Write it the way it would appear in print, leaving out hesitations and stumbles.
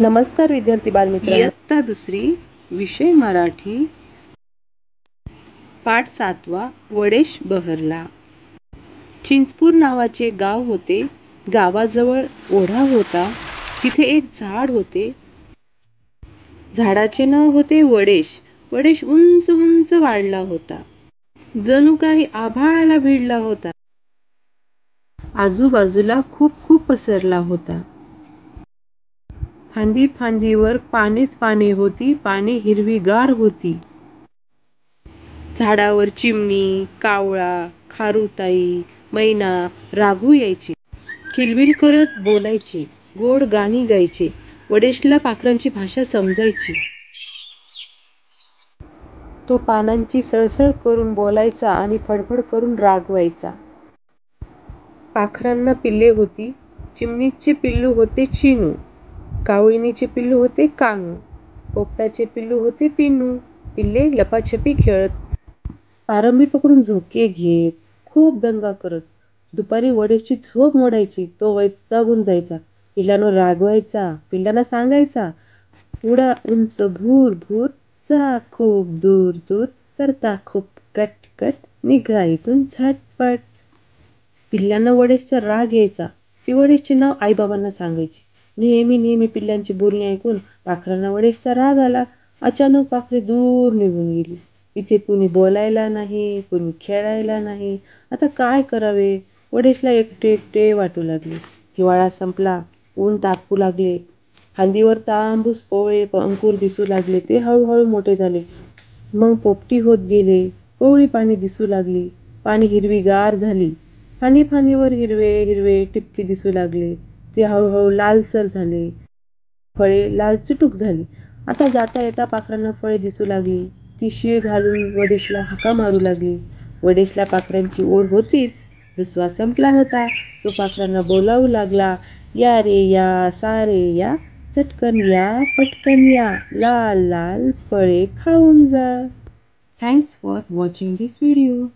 नमस्कार विद्यार्थी बालमित्र, इयत्ता दुसरी, विषय मराठी, पाठ 7वा. वडेश बहरला. चिंचपूर नावाचे गाव होते. गावाजवळ ओढा होता. तिथे एक झाड होते. झाडाचे नाव होते वडेश. वडेश उंच उंच वाढला होता. जणू काही आभाळाला भिडला होता. आजूबाजूला खूप खूप पसरला होता. फांदी फांदीवर पानेच पाने होती. पाने हिरवीगार होती. झाडावर चिमणी, कावळा, खारुताई, मैना, राघू यायचे. किलबिल करत बोलायचे. गोड गाणी गायचे. वडेशला पाखरांची भाषा समजायची. तो पानांची सळसळ करून बोलायचा आणि फडफड करून रागवायचा. पाखरांना पिल्ले होती. चिमणीचे पिल्लू होते चिनू. कावळिणीचे पिल्लू होते कानू. पोपटाचे पिल्लू होते पिनू. पिल्ले लपाछपी खेळत, पारंबी पकडून झोके घेत, खूप दंगा करत. दुपारी वडेशची झोप मोडायची. तो वैतागून जायचा. पिल्लांना रागवायचा. पिल्लांना सांगायचा, उडा उंच भूर भूर, जा खूप दूर दूर, करता खूप कट कट, निघा इथून झटपट. पिल्लांना वडेशचा राग यायचा. ती वडेशचे नाव आईबाबांना सांगायची. नेहमी नेहमी पिल्लांची बोलणी ऐकून पाखरांना वडेशचा राग आला. अचानक पाखरे दूर निघून गेली. इथे कुणी बोलायला नाही, कुणी खेळायला नाही. आता काय करावे? वडेशला एकटे एकटे वाटू लागले. हिवाळा संपला. ऊन तापू लागले. फांदीवर तांबूस कोवळे अंकुर दिसू लागले. ते हळूहळू मोठे झाले. मग पोपटी होत गेले. कोवळी पाने दिसू लागली. पाने हिरवीगार झाली. फांदी फांदीवर हिरवे हिरवे टिपके दिसू लागले. ते हळूहळू लालसर झाले. फळे लाल चुटूक झाली. आता जाता येता पाखरांना फळे दिसू लागली. ती शीळ घालून वडेशला हाका मारू लागली. वडेशला पाखरांची ओढ होतीच. रुसवा संपला होता. तो पाखरांना बोलावू लागला, या रे या, सारे या, चटकन या, पटकन या, लाल लाल फळे खाऊन जा. Thanks for watching this video.